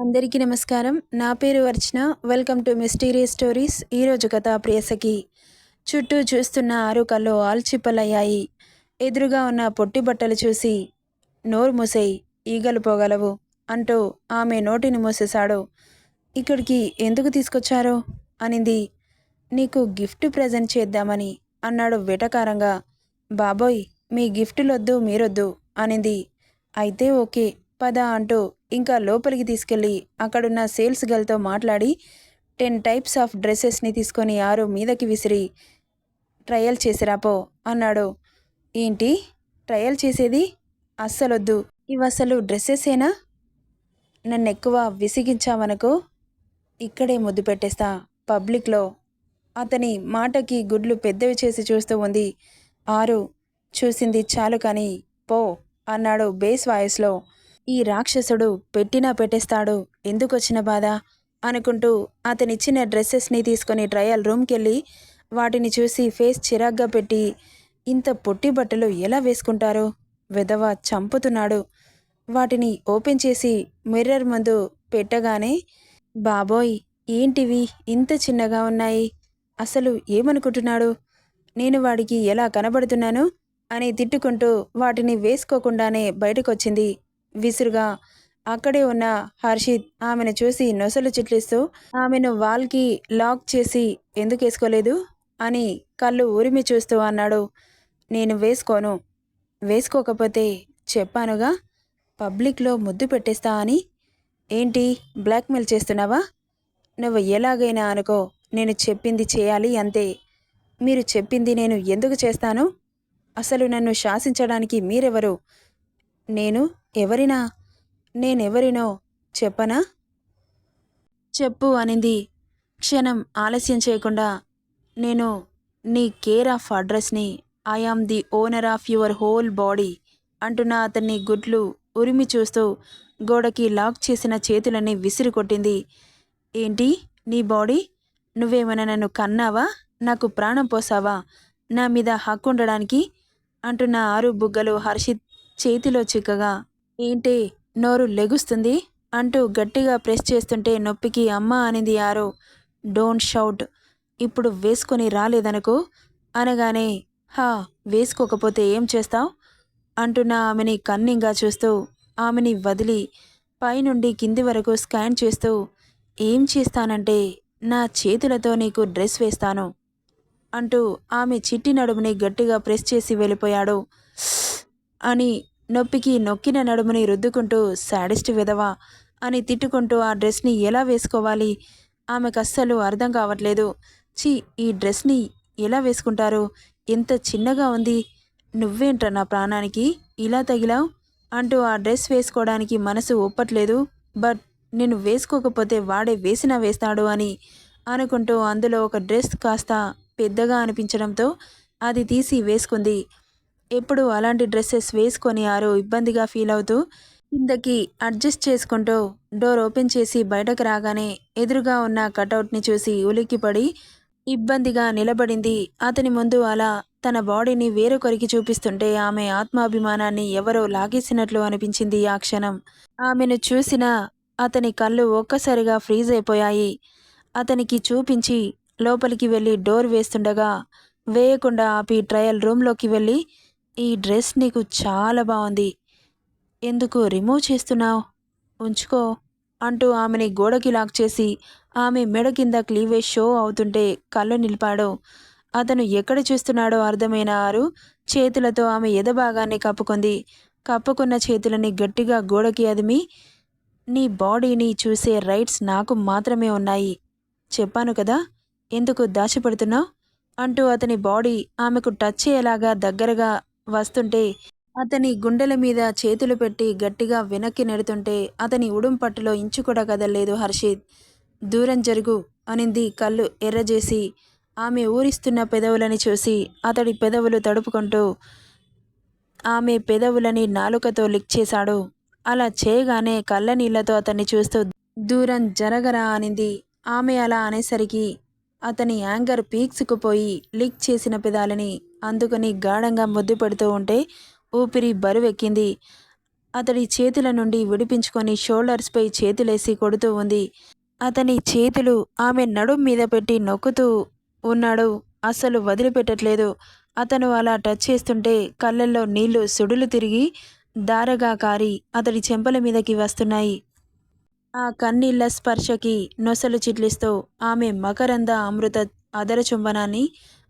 అందరికీ నమస్కారం. నా పేరు Archana. Welcome to mysterious stories. ఈరోజు కథ ప్రియసఖి. చుట్టూ చూస్తున్న ఆరు కళ్ళు ఆల్చిప్పలయ్యాయి. ఎదురుగా ఉన్న పొట్టి బట్టలు చూసి, నోరు మూసేయ్, ఈగలు పోగలవు అంటూ ఆమె నోటిని మూసేశాడు. ఇక్కడికి ఎందుకు తీసుకొచ్చారో అనింది. నీకు గిఫ్ట్ ప్రజెంట్ చేద్దామని అన్నాడు వెటకారంగా. బాబోయ్, మీ గిఫ్టులొద్దు మీరొద్దు అనింది. అయితే ఓకే పద అంటూ ఇంకా లోపలికి తీసుకెళ్ళి అక్కడున్న సేల్స్ గర్ల్తో మాట్లాడి 10 టైప్స్ ఆఫ్ డ్రెస్సెస్ని తీసుకొని ఆరు మీదకి విసిరి ట్రయల్ చేసిరాపో అన్నాడు. ఏంటి ట్రయల్ చేసేది? అస్సలొద్దు, ఇవసలు డ్రెస్సెసేనా? నన్నెక్కువ విసిగించావనుకో ఇక్కడే ముద్దు పెట్టేస్తా పబ్లిక్లో. అతని మాటకి గుడ్లు పెద్దవి చేసి చూస్తూ ఉంది. ఆరు చూసింది చాలు కానీ పో అన్నాడు బేస్ వాయిస్లో. ఈ రాక్షసుడు పెట్టినా పెట్టేస్తాడు, ఎందుకొచ్చిన బాధ అనుకుంటూ అతనిచ్చిన డ్రెస్సెస్ని తీసుకొని ట్రయల్ రూమ్కెళ్ళి వాటిని చూసి ఫేస్ చిరాగ్గా పెట్టి, ఇంత పొట్టి బట్టలు ఎలా వేసుకుంటారో, వెధవ చంపుతున్నాడు. వాటిని ఓపెన్ చేసి మిర్రర్ ముందు పెట్టగానే, బాబోయ్ ఏంటివి ఇంత చిన్నగా ఉన్నాయి, అసలు ఏమనుకుంటున్నాడు, నేను వాడికి ఎలా కనబడుతున్నాను అని తిట్టుకుంటూ వాటిని వేసుకోకుండానే బయటకొచ్చింది విసురుగా. అక్కడే ఉన్న హర్షిత్ ఆమెను చూసి నొసలు చిట్లిస్తూ ఆమెను వాల్కి లాక్ చేసి ఎందుకేసుకోలేదు అని కళ్ళు ఉరిమి చూస్తూ అన్నాడు. నేను వేసుకోను. వేసుకోకపోతే చెప్పానుగా పబ్లిక్లో ముద్దు పెట్టేస్తా అని. ఏంటి బ్లాక్మెయిల్ చేస్తున్నావా? నువ్వు ఎలాగైనా అనుకో, నేను చెప్పింది చేయాలి అంతే. మీరు చెప్పింది నేను ఎందుకు చేస్తాను? అసలు నన్ను శాసించడానికి మీరెవరు? నేను ఎవరినా? నేనెవరినో చెప్పనా? చెప్పు అనింది క్షణం ఆలస్యం చేయకుండా. నేను నీ కేర్ ఆఫ్ అడ్రస్ని, I am the owner of your whole body అంటున్న అతన్ని గుడ్లు ఉరిమి చూస్తూ గోడకి లాక్ చేసిన చేతులని విసిరి కొట్టింది. ఏంటి నీ బాడీ? నువ్వేమైనా నన్ను కన్నావా? నాకు ప్రాణం పోసావా నా మీద హక్కు ఉండడానికి అంటున్న ఆరు బుగ్గలు హర్షిత్ చేతిలో చిక్కగా. ఏంటే నోరు లెగుస్తుంది అంటూ గట్టిగా ప్రెస్ చేస్తుంటే నొప్పికి అమ్మ అనింది ఆరు. డోంట్ షౌట్, ఇప్పుడు వేసుకొని రాలేదనుకో అనగానే, హా వేసుకోకపోతే ఏం చేస్తావు అంటున్న ఆమెని కన్నింగా చూస్తూ ఆమెని వదిలి పైనుండి కింది వరకు స్కాన్ చేస్తూ, ఏం చేస్తానంటే నా చేతులతో నీకు డ్రెస్ వేస్తాను అంటూ ఆమె చిట్టి నడుముని గట్టిగా ప్రెస్ చేసి వెళ్ళిపోయాడు. అని నొప్పికి నొక్కిన నడుముని రుద్దుకుంటూ శాడిస్ట్ విధవా అని తిట్టుకుంటూ ఆ డ్రెస్ని ఎలా వేసుకోవాలి ఆమెకు అస్సలు అర్థం కావట్లేదు. ఛీ, ఈ డ్రెస్ని ఎలా వేసుకుంటారు? ఎంత చిన్నగా ఉంది. నువ్వేంట్రా నా ప్రాణానికి ఇలా తగిలావు అంటూ ఆ డ్రెస్ వేసుకోవడానికి మనసు ఒప్పట్లేదు. బట్ నేను వేసుకోకపోతే వాడే వేసినా వేస్తాడు అని అనుకుంటూ అందులో ఒక డ్రెస్ కాస్త పెద్దగా అనిపించడంతో అది తీసి వేసుకుంది. ఎప్పుడు అలాంటి డ్రెస్సెస్ వేసుకొని ఆరు ఇబ్బందిగా ఫీల్ అవుతూ కిందకి అడ్జస్ట్ చేసుకుంటూ డోర్ ఓపెన్ చేసి బయటకు రాగానే ఎదురుగా ఉన్న కటౌట్ని చూసి ఉలిక్కిపడి ఇబ్బందిగా నిలబడింది. అతని ముందు అలా తన బాడీని వేరొకరికి చూపిస్తుంటే ఆమె ఆత్మాభిమానాన్ని ఎవరో లాగేసినట్లు అనిపించింది ఆ క్షణం. ఆమెను చూసిన అతని కళ్ళు ఒక్కసారిగా ఫ్రీజ్ అయిపోయాయి. అతనికి చూపించి లోపలికి వెళ్ళి డోర్ వేస్తుండగా వేయకుండా ఆపి ట్రయల్ రూమ్లోకి వెళ్ళి, ఈ డ్రెస్ నీకు చాలా బాగుంది, ఎందుకు రిమూవ్ చేస్తున్నావు? ఉంచుకో అంటూ ఆమెని గోడకి లాక్ చేసి ఆమె మెడ కింద క్లీవేజ్ షో అవుతుంటే కళ్ళు నిలిపాడు. అతను ఎక్కడ చూస్తున్నాడో అర్థమైన ఆరు చేతులతో ఆమె ఎదభాగాన్ని కప్పుకుంది. కప్పుకున్న చేతులని గట్టిగా గోడకి అదిమి, నీ బాడీని చూసే రైట్స్ నాకు మాత్రమే ఉన్నాయి, చెప్పాను కదా, ఎందుకు దాచిపెడుతున్నావు అంటూ అతని బాడీ ఆమెకు టచ్ అయ్యేలాగా దగ్గరగా వస్తుంటే అతని గుండెల మీద చేతులు పెట్టి గట్టిగా వెనక్కి నెడుతుంటే అతని ఉడుం పట్టులో ఇంచు కూడా కదలలేదు హర్షిత్. దూరం జరుగు అనింది కళ్ళు ఎర్రజేసి. ఆమె ఊరిస్తున్న పెదవులని చూసి అతడి పెదవులు తడుపుకుంటూ ఆమె పెదవులని నాలుకతో లిక్ చేశాడు. అలా చేయగానే కళ్ళ నీళ్లతో అతన్ని చూస్తూ దూరం జరగరా అనింది. ఆమె అలా అనేసరికి అతని యాంగర్ పీక్స్కు పోయి లిక్ చేసిన పెదాలని అందుకని గాఢంగా ముద్దు పెడుతూ ఉంటే ఊపిరి బరువెక్కింది. అతడి చేతుల నుండి విడిపించుకొని షోల్డర్స్పై చేతులేసి కొడుతూ ఉంది. అతని చేతులు ఆమె నడుం మీద పెట్టి నొక్కుతూ ఉన్నాడు. అస్సలు వదిలిపెట్టట్లేదు. అతను అలా టచ్ చేస్తుంటే కళ్ళల్లో నీళ్లు సుడులు తిరిగి ధారగా కారి అతడి చెంపల మీదకి వస్తున్నాయి. ఆ కన్నీళ్ల స్పర్శకి నొసలు చిట్లిస్తూ ఆమె మకరంద అమృత అదర చుంబనాన్ని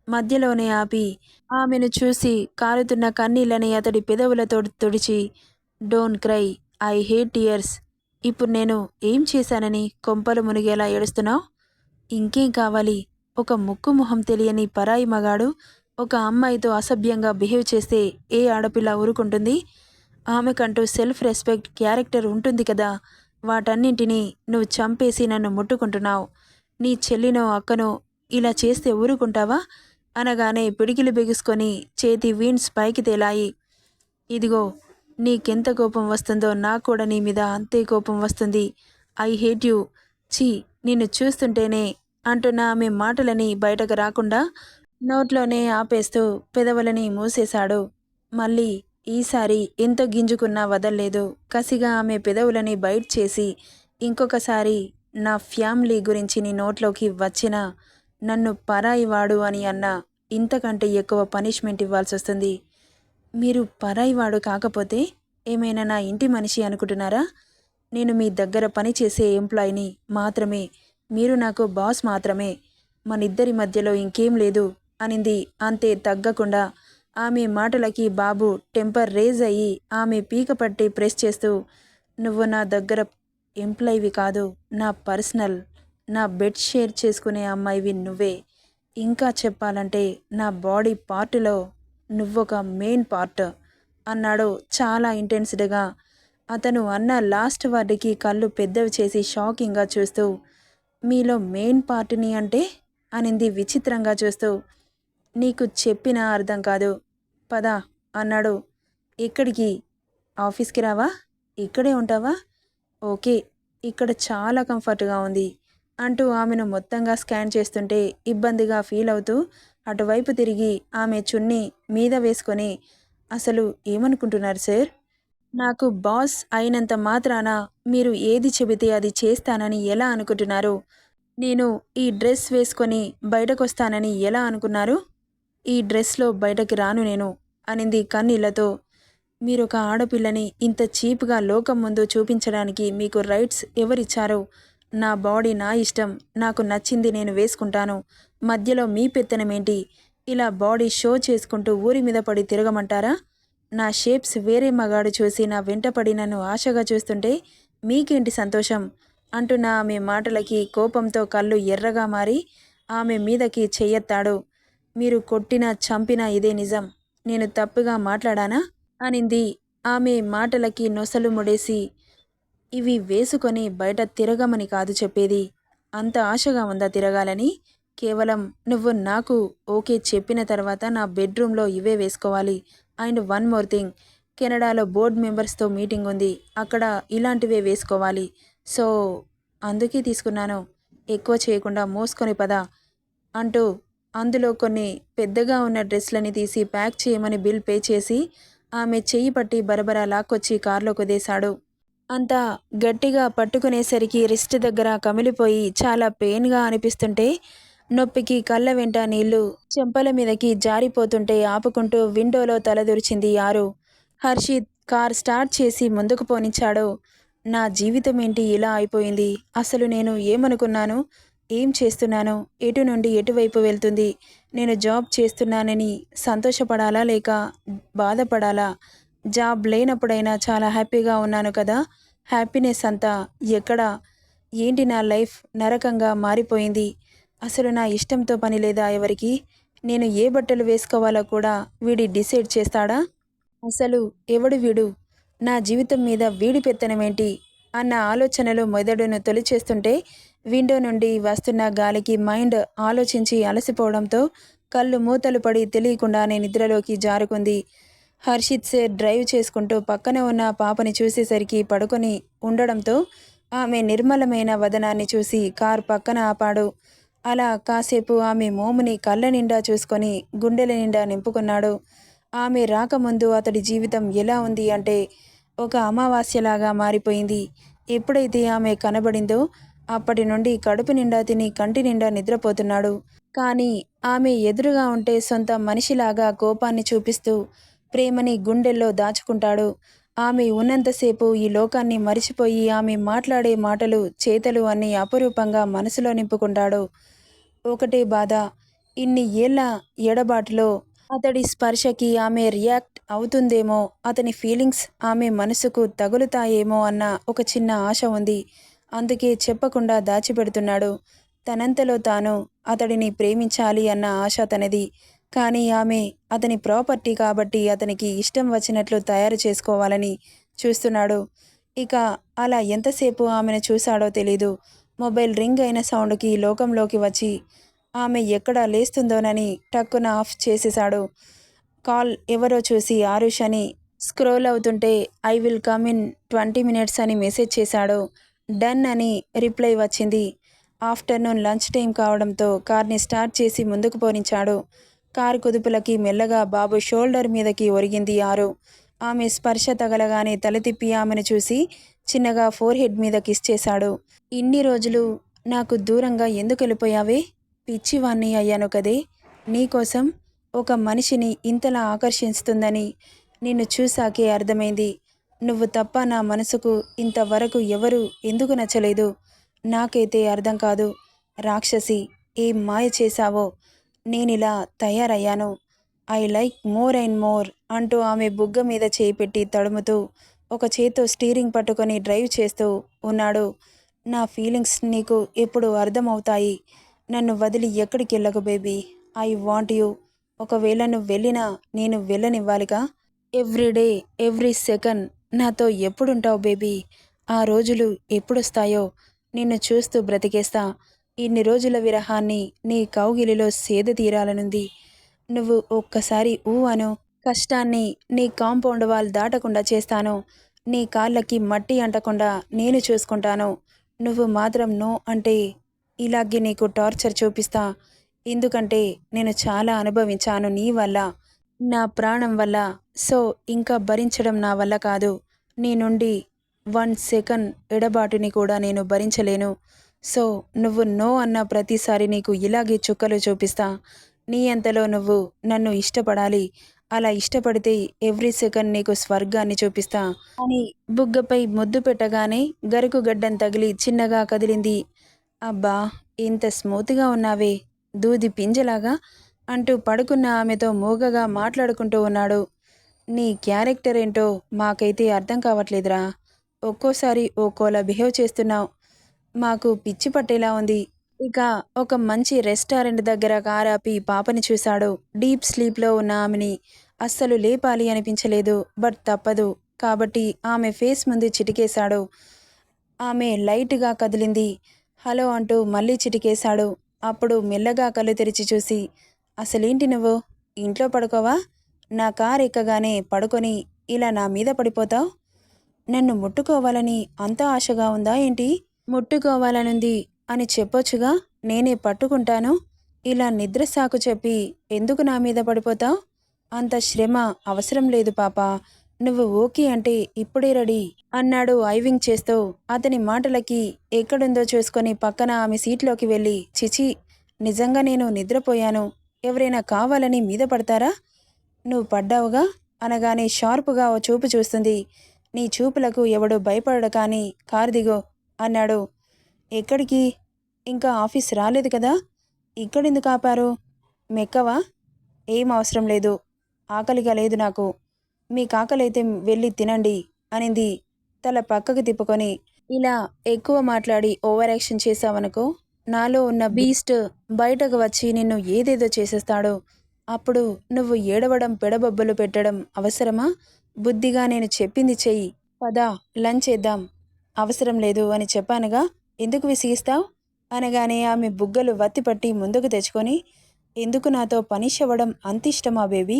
మధ్యలోనే ఆపి ఆమెను చూసి కారుతున్న కన్నీళ్ళని అతడి పెదవులతో తుడిచి, don't cry, I hate tears. ఇప్పుడు నేను ఏం చేశానని కొంపలు మునిగేలా ఏడుస్తున్నావు? ఇంకేం కావాలి? ఒక ముక్కు మొహం తెలియని పరాయి మగాడు ఒక అమ్మాయితో అసభ్యంగా బిహేవ్ చేస్తే ఏ ఆడపిల్ల ఊరుకుంటుంది? ఆమెకంటూ సెల్ఫ్ రెస్పెక్ట్, క్యారెక్టర్ ఉంటుంది కదా. వాటన్నింటినీ నువ్వు చంపేసి నన్ను ముట్టుకుంటున్నావు. నీ చెల్లినో అక్కనో ఇలా చేస్తే ఊరుకుంటావా? అనగానే పిడికిలి బిగుసుకొని చేతి వీన్స్ పైకి తేలాయి. ఇదిగో, నీకెంత కోపం వస్తుందో నాకు కూడా నీ మీద అంతే కోపం వస్తుంది. I hate you. ఛీ, నిన్ను చూస్తుంటేనే అంటున్న ఆమె మాటలని బయటకు రాకుండా నోట్లోనే ఆపేస్తూ పెదవులని మూసేశాడు. మళ్ళీ ఈసారి ఎంత గింజుకున్నా వదల్లేదు. కసిగా ఆమె పెదవులని బైట్ చేసి, ఇంకొకసారి నా ఫ్యామిలీ గురించి నీ నోట్లోకి వచ్చినా, నన్ను పరాయివాడు అని అన్నా ఇంతకంటే ఎక్కువ పనిష్మెంట్ ఇవ్వాల్సి వస్తుంది. మీరు పరాయివాడు కాకపోతే ఏమైనా నా ఇంటి మనిషి అనుకుంటున్నారా? నేను మీ దగ్గర పనిచేసే ఎంప్లాయీని మాత్రమే. మీరు నాకు బాస్ మాత్రమే. మనిద్దరి మధ్యలో ఇంకేం లేదు అనింది. అంతే తగ్గకుండా ఆమె మాటలకి బాబు టెంపర్ రేజ్ అయ్యి ఆమె పీక పట్టి ప్రెస్ చేస్తూ, నువ్వు నా దగ్గర ఎంప్లాయీవి కాదు, నా పర్సనల్, నా బెడ్ షేర్ చేసుకునే అమ్మాయివి నువ్వే. ఇంకా చెప్పాలంటే నా బాడీ పార్టులో నువ్వొక మెయిన్ పార్ట్ అన్నాడు చాలా ఇంటెన్స్డ్గా. అతను అన్న లాస్ట్ వర్డ్కి కళ్ళు పెద్దవి చేసి షాకింగ్గా చూస్తూ, మీలో మెయిన్ పార్ట్ని అంటే అనింది విచిత్రంగా చూస్తూ. నీకు చెప్పినా అర్థం కాదు, పద అన్నాడు. ఎక్కడికి? ఆఫీస్కి రావా? ఇక్కడే ఉంటావా? ఓకే, ఇక్కడ చాలా కంఫర్ట్గా ఉంది అంటూ ఆమెను మొత్తంగా స్కాన్ చేస్తుంటే ఇబ్బందిగా ఫీల్ అవుతూ అటువైపు తిరిగి ఆమె చున్నీ మీద వేసుకొని, అసలు ఏమనుకుంటున్నారు సార్? నాకు బాస్ అయినంత మాత్రాన మీరు ఏది చెబితే అది చేస్తానని ఎలా అనుకుంటున్నారు? నేను ఈ డ్రెస్ వేసుకొని బయటకొస్తానని ఎలా అనుకున్నారు? ఈ డ్రెస్లో బయటకి రాను నేను అనింది కన్నీళ్లతో. మీరొక ఆడపిల్లని ఇంత చీప్గా లోకం ముందు చూపించడానికి మీకు రైట్స్ ఎవరిచ్చారు? నా బాడీ నా ఇష్టం, నాకు నచ్చింది నేను వేసుకుంటాను. మధ్యలో మీ పెత్తనమేంటి? ఇలా బాడీ షో చేసుకుంటూ ఊరి మీద పడి తిరగమంటారా? నా షేప్స్ వేరే మగాడు చూసి నా వెంటపడి నన్ను ఆశగా చూస్తుంటే మీకేంటి సంతోషం? అంటున్న ఆమె మాటలకి కోపంతో కళ్ళు ఎర్రగా మారి ఆమె మీదకి చెయ్యెత్తాడు. మీరు కొట్టినా చంపినా ఇదే నిజం. నేను తప్పుగా మాట్లాడానా? అనింది. ఆమె మాటలకి నొసలు ముడేసి, ఇవి వేసుకొని బయట తిరగమని కాదు చెప్పేది. అంత ఆశగా ఉందా తిరగాలని? కేవలం నువ్వు నాకు ఓకే చెప్పిన తర్వాత నా బెడ్రూమ్లో ఇవే వేసుకోవాలి. అండ్ వన్ మోర్ థింగ్, కెనడాలో బోర్డ్ మెంబర్స్తో మీటింగ్ ఉంది. అక్కడ ఇలాంటివే వేసుకోవాలి. సో అందుకే తీసుకున్నాను. ఎక్కువ చేయకుండా మోసుకొని పద అంటూ అందులో కొన్ని పెద్దగా ఉన్న డ్రెస్లని తీసి ప్యాక్ చేయమని బిల్ పే చేసి ఆమె చెయ్యి పట్టి బరబరా లాక్కొచ్చి కారులో కుదేశాడు. అంతా గట్టిగా పట్టుకునేసరికి రిస్ట్ దగ్గర కమిలిపోయి చాలా పెయిన్గా అనిపిస్తుంటే నొప్పికి కళ్ళ వెంట నీళ్లు చెంపల మీదకి జారిపోతుంటే ఆపుకుంటూ విండోలో తలదూర్చింది ఆరు. హర్షిత్ కార్ స్టార్ట్ చేసి ముందుకు పోనిచ్చాడు. నా జీవితం ఏంటి ఇలా అయిపోయింది? అసలు నేను ఏమనుకున్నాను? ఏం చేస్తున్నాను? ఎటు నుండి ఎటువైపు వెళ్తుంది? నేను జాబ్ చేస్తున్నానని సంతోషపడాలా లేక బాధపడాలా? జాబ్ లేనప్పుడైనా చాలా హ్యాపీగా ఉన్నాను కదా. హ్యాపీనెస్ అంతా ఎక్కడా? ఏంటి నా లైఫ్ నరకంగా మారిపోయింది? అసలు నా ఇష్టంతో పని లేదా ఎవరికి? నేను ఏ బట్టలు వేసుకోవాలో కూడా వీడి డిసైడ్ చేస్తాడా? అసలు ఎవడు వీడు? నా జీవితం మీద వీడి పెత్తనమేంటి అన్న ఆలోచనలు మెదడును తొలిచేస్తుంటే విండో నుండి వస్తున్న గాలికి మైండ్ ఆలోచించి అలసిపోవడంతో కళ్ళు మూతలు పడి తెలియకుండానే నిద్రలోకి జారుకుంది. హర్షిత్ సేర్ డ్రైవ్ చేసుకుంటూ పక్కన ఉన్న పాపని చూసేసరికి పడుకొని ఉండడంతో ఆమె నిర్మలమైన వదనాన్ని చూసి కార్ పక్కన ఆపాడు. అలా కాసేపు ఆమె మోముని కళ్ళ నిండా చూసుకొని గుండెల నిండా నింపుకున్నాడు. ఆమె రాకముందు అతడి జీవితం ఎలా ఉంది అంటే ఒక అమావాస్యలాగా మారిపోయింది. ఎప్పుడైతే ఆమె కనబడిందో అప్పటి నుండి కడుపు నిండా తిని కంటి నిండా నిద్రపోతున్నాడు. కానీ ఆమె ఎదురుగా ఉంటే సొంత మనిషిలాగా కోపాన్ని చూపిస్తూ ప్రేమని గుండెల్లో దాచుకుంటాడు. ఆమె ఉన్నంతసేపు ఈ లోకాన్ని మరిచిపోయి ఆమె మాట్లాడే మాటలు చేతలు అన్నీ అపురూపంగా మనసులో నింపుకుంటాడు. ఒకటే బాధ, ఇన్ని ఏళ్ల ఎడబాటులో అతడి స్పర్శకి ఆమె రియాక్ట్ అవుతుందేమో, అతని ఫీలింగ్స్ ఆమె మనసుకు తగులుతాయేమో అన్న ఒక చిన్న ఆశ ఉంది. అందుకే చెప్పకుండా దాచిపెడుతున్నాడు. తనంతలో తాను అతడిని ప్రేమించాలి అన్న ఆశ తనది. కానీ ఆమె అతని ప్రాపర్టీ కాబట్టి అతనికి ఇష్టం వచ్చినట్లు తయారు చేసుకోవాలని చూస్తున్నాడు. ఇక అలా ఎంతసేపు ఆమెను చూశాడో తెలీదు. మొబైల్ రింగ్ అయిన సౌండ్కి లోకంలోకి వచ్చి ఆమె ఎక్కడ లేస్తుందోనని టక్కున ఆఫ్ చేసేశాడు. కాల్ ఎవరో చూసి ఆరుష్ అని స్క్రోల్ అవుతుంటే I will come in 20 minutes అని మెసేజ్ చేశాడు. డన్ అని రిప్లై వచ్చింది. ఆఫ్టర్నూన్ లంచ్ టైం కావడంతో కార్ని స్టార్ట్ చేసి ముందుకు పోనించాడు. కారు కుదుపులకి మెల్లగా బాబు షోల్డర్ మీదకి ఒరిగింది ఆరు. ఆమె స్పర్శ తగలగానే తల తిప్పి ఆమెను చూసి చిన్నగా ఫోర్ హెడ్ మీద కిస్ చేశాడు. ఇన్ని రోజులు నాకు దూరంగా ఎందుకు వెళ్ళిపోయావే? పిచ్చివాణ్ణి అయ్యాను కదే. నీకోసం ఒక మనిషిని ఇంతలా ఆకర్షిస్తుందని నిన్ను చూశాకే అర్థమైంది. నువ్వు తప్ప నా మనసుకు ఇంతవరకు ఎవరు ఎందుకు నచ్చలేదు. నాకైతే అర్థం కాదు. రాక్షసి, ఏం మాయ చేశావో నేనిలా తయారయ్యాను. I like more and more అంటూ ఆమె బుగ్గ మీద చేయి పెట్టి తడుముతూ ఒక చేత్తో స్టీరింగ్ పట్టుకొని డ్రైవ్ చేస్తూ ఉన్నాడు. నా ఫీలింగ్స్ నీకు ఎప్పుడు అర్థమవుతాయి. నన్ను వదిలి ఎక్కడికి వెళ్ళకు బేబీ. I want you. ఒకవేళ నువ్వు వెళ్ళినా నేను వెళ్ళనివ్వాలిగా. ఎవ్రీడే ఎవ్రీ సెకండ్ నాతో ఎప్పుడుంటావు బేబీ? ఆ రోజులు ఎప్పుడొస్తాయో నిన్ను చూస్తూ బ్రతికేస్తా. ఇన్ని రోజుల విరహాన్ని నీ కౌగిలిలో సేద తీరాలనుంది. నువ్వు ఒక్కసారి ఊ అను. కష్టాన్ని నీ కాంపౌండ్ వాల్ దాటకుండా చేస్తాను. నీ కాళ్ళకి మట్టి అంటకుండా నేను చూసుకుంటాను. నువ్వు మాత్రం నో అంటే ఇలాగే నీకు టార్చర్ చూపిస్తా. ఎందుకంటే నేను చాలా అనుభవించాను నీ వల్ల, నా ప్రాణం వల్ల. సో ఇంకా భరించడం నా వల్ల కాదు. నీ నుండి 1 సెకండ్ ఎడబాటుని కూడా నేను భరించలేను. సో నువ్వు నో అన్న ప్రతిసారి నీకు ఇలాగే చుక్కలు చూపిస్తా. నీ అంతలో నువ్వు నన్ను ఇష్టపడాలి. అలా ఇష్టపడితే ఎవ్రీ సెకండ్ నీకు స్వర్గాన్ని చూపిస్తా అని బుగ్గపై ముద్దు పెట్టగానే గరుకు గడ్డం తగిలి చిన్నగా కదిలింది. అబ్బా, ఇంత స్మూత్గా ఉన్నావే, దూది పింజలాగా అంటూ పడుకున్న ఆమెతో మూగగా మాట్లాడుకుంటూ ఉన్నాడు. నీ క్యారెక్టర్ ఏంటో మాకైతే అర్థం కావట్లేదురా. ఒక్కోసారి ఓకోలా బిహేవ్ చేస్తున్నావు. మాకు పిచ్చి పట్టేలా ఉంది. ఇక ఒక మంచి రెస్టారెంట్ దగ్గర కారాపి పాపని చూశాడు. డీప్ స్లీప్లో ఉన్న ఆమెని అస్సలు లేపాలి అనిపించలేదు. బట్ తప్పదు కాబట్టి ఆమె ఫేస్ ముందు చిటికేశాడు. ఆమె లైట్గా కదిలింది. హలో అంటూ మళ్ళీ చిటికేశాడు. అప్పుడు మెల్లగా కళ్ళు తెరిచి చూసి, అసలేంటి నువ్వు ఇంట్లో పడుకోవా? నా కారు ఎక్కగానే పడుకొని ఇలా నా మీద పడిపోతావు? నన్ను ముట్టుకోవాలని అంత ఆశగా ఉందా ఏంటి? ముట్టుకోవాలనుంది అని చెప్పొచ్చుగా, నేనే పట్టుకుంటాను. ఇలా నిద్ర సాకు చెప్పి ఎందుకు నా మీద పడిపోతావు? అంత శ్రమ అవసరం లేదు పాపా. నువ్వు ఓకే అంటే ఇప్పుడే రెడీ అన్నాడు ఐవింగ్ చేస్తూ. అతని మాటలకి ఎక్కడుందో చూసుకొని పక్కన ఆమె సీట్లోకి వెళ్ళి, చిచి, నిజంగా నేను నిద్రపోయాను. ఎవరైనా కావాలని మీద పడతారా? నువ్వు పడ్డావుగా అనగానే షార్పుగా ఓ చూపు చూస్తుంది. నీ చూపులకు ఎవడు భయపడడు కానీ కారు దిగో అన్నాడు. ఎక్కడికి? ఇంకా ఆఫీస్ రాలేదు కదా, ఇక్కడెందుకు ఆపారు? మెక్కవా? ఏం అవసరం లేదు. ఆకలిగా లేదు నాకు. మీకు ఆకలైతే వెళ్ళి తినండి అనింది తల పక్కకు తిప్పుకొని. ఇలా ఎక్కువ మాట్లాడి ఓవర్ యాక్షన్ చేశావనుకో, నాలో ఉన్న బీస్ట్ బయటకు వచ్చి నిన్ను ఏదేదో చేసేస్తాడు. అప్పుడు నువ్వు ఏడవడం పెడబొబ్బలు పెట్టడం అవసరమా? బుద్ధిగా నేను చెప్పింది చెయ్యి. పదా లంచ్ చేద్దాం. అవసరం లేదు అని చెప్పానుగా, ఎందుకు విసిగిస్తావు అనగానే ఆమె బుగ్గలు వత్తిపట్టి ముందుకు తెచ్చుకొని, ఎందుకు నాతో పనిష్ అవ్వడం అంతిష్టమా బేబీ?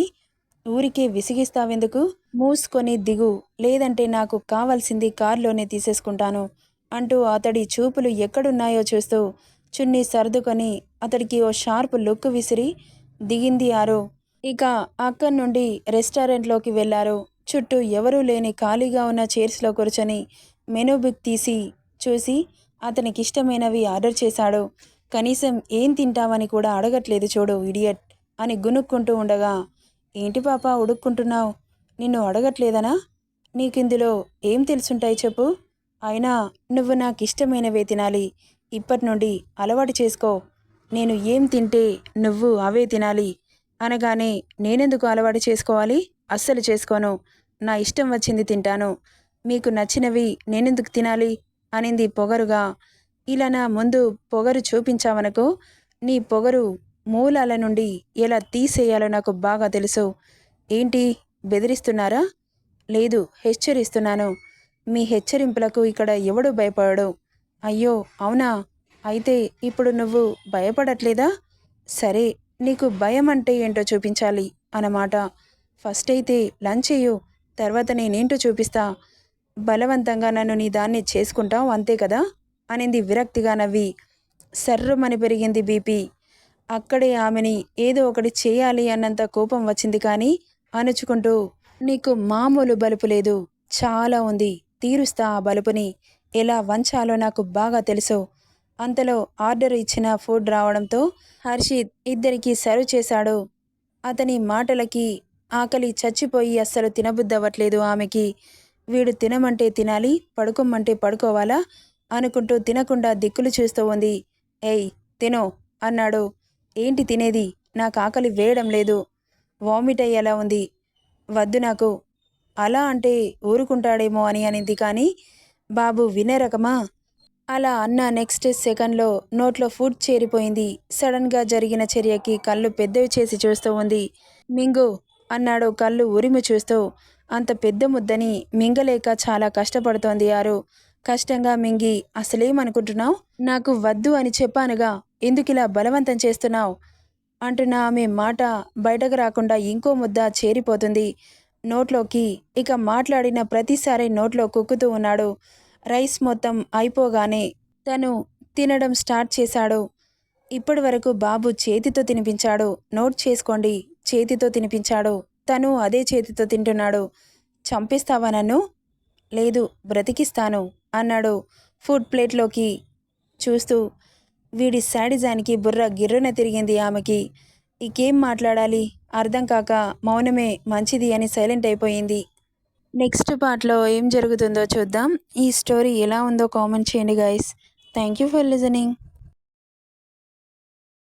ఊరికే విసిగిస్తావెందుకు? మూసుకొని దిగు, లేదంటే నాకు కావాల్సింది కారులోనే తీసేసుకుంటాను అంటూ అతడి చూపులు ఎక్కడున్నాయో చూస్తూ చున్నీ సర్దుకొని అతడికి ఓ షార్ప్ లుక్ విసిరి దిగింది ఆరు. ఇక అక్కడి నుండి రెస్టారెంట్లోకి వెళ్లారు. చుట్టూ ఎవరూ లేని ఖాళీగా ఉన్న చైర్స్లో కూర్చొని మెనూ బుక్ తీసి చూసి అతనికిష్టమైనవి ఆర్డర్ చేశాడు. కనీసం ఏం తింటావని కూడా అడగట్లేదు చూడు ఇడియట్ అని గునుక్కుంటూ ఉండగా, ఏంటి పాప ఉడుక్కుంటున్నావు? నిన్ను అడగట్లేదనా? నీకిందులో ఏం తెలుసుంటాయి చెప్పు? అయినా నువ్వు నాకిష్టమైనవే తినాలి. ఇప్పటి నుండి అలవాటు చేసుకో. నేను ఏం తింటే నువ్వు అవే తినాలి అనగానే, నేనెందుకు అలవాటు చేసుకోవాలి? అస్సలు చేసుకోను. నా ఇష్టం వచ్చింది తింటాను. మీకు నచ్చినవి నేనెందుకు తినాలి అనింది పొగరుగా. ఇలా నా ముందు పొగరు చూపించావనుకో, నీ పొగరు మూలాల నుండి ఎలా తీసేయాలో నాకు బాగా తెలుసు. ఏంటి బెదిరిస్తున్నారా? లేదు, హెచ్చరిస్తున్నాను. మీ హెచ్చరింపులకు ఇక్కడ ఎవడూ భయపడడు. అయ్యో అవునా? అయితే ఇప్పుడు నువ్వు భయపడట్లేదా? సరే, నీకు భయం అంటే ఏంటో చూపించాలి అన్నమాట. ఫస్ట్ అయితే లంచ్ చెయ్యు, తర్వాత నేనేంటో చూపిస్తా. బలవంతంగా నన్ను నీ దాన్ని చేసుకుంటావు అంతే కదా అనింది విరక్తిగా నవ్వి. సర్రుమని పెరిగింది బీపీ. అక్కడే ఆమెని ఏదో ఒకటి చేయాలి అన్నంత కోపం వచ్చింది. కానీ అణుచుకుంటూ, నీకు మామూలు బలుపు లేదు, చాలా ఉంది. తీరుస్తా ఆ బలుపుని. ఎలా వంచాలో నాకు బాగా తెలుసు. అంతలో ఆర్డర్ ఇచ్చిన ఫుడ్ రావడంతో హర్షిత్ ఇద్దరికీ సర్వ్ చేశాడు. అతని మాటలకి ఆకలి చచ్చిపోయి అస్సలు తినబుద్దవ్వట్లేదు ఆమెకి. వీడు తినమంటే తినాలి, పడుకోమంటే పడుకోవాలా అనుకుంటూ తినకుండా దిక్కులు చూస్తూ ఉంది. ఏయ్ తినో అన్నాడు. ఏంటి తినేది? నాకు ఆకలి వేయడం లేదు. వామిట్ అయ్యేలా ఉంది. వద్దు నాకు. అలా అంటే ఊరుకుంటాడేమో అని అనింది. కానీ బాబు వినే రకమా? అలా అన్న నెక్స్ట్ సెకండ్లో నోట్లో ఫుడ్ చేరిపోయింది. సడన్గా జరిగిన చర్యకి కళ్ళు పెద్దవి చేసి చూస్తూ ఉంది. మింగు అన్నాడు కళ్ళు ఉరిమి చూస్తూ. అంత పెద్ద ముద్దని మింగలేక చాలా కష్టపడుతోంది ఆరు. కష్టంగా మింగి, అసలేమనుకుంటున్నావు? నాకు వద్దు అని చెప్పానుగా, ఎందుకిలా బలవంతం చేస్తున్నావు అంటున్న ఆమె మాట బయటకు రాకుండా ఇంకో ముద్ద చేరిపోతుంది నోట్లోకి. ఇక మాట్లాడిన ప్రతిసారి నోట్లో కుక్కుతూ ఉన్నాడు. రైస్ మొత్తం అయిపోగానే తను తినడం స్టార్ట్ చేశాడు. ఇప్పటి వరకు బాబు చేతితో తినిపించాడు. నోట్ చేసుకోండి, చేతితో తినిపించాడు. తను అదే చేతితో తింటున్నాడు. చంపేస్తావా నన్ను? లేదు, బ్రతికిస్తాను అన్నాడు ఫుడ్ ప్లేట్లోకి చూస్తూ. వీడి శాడిజానికి బుర్ర గిర్రున తిరిగింది ఆమెకి. ఇకేం మాట్లాడాలి అర్థం కాక మౌనమే మంచిది అని సైలెంట్ అయిపోయింది. నెక్స్ట్ పార్ట్లో ఏం జరుగుతుందో చూద్దాం. ఈ స్టోరీ ఎలా ఉందో కామెంట్ చేయండి guys. Thank you for listening.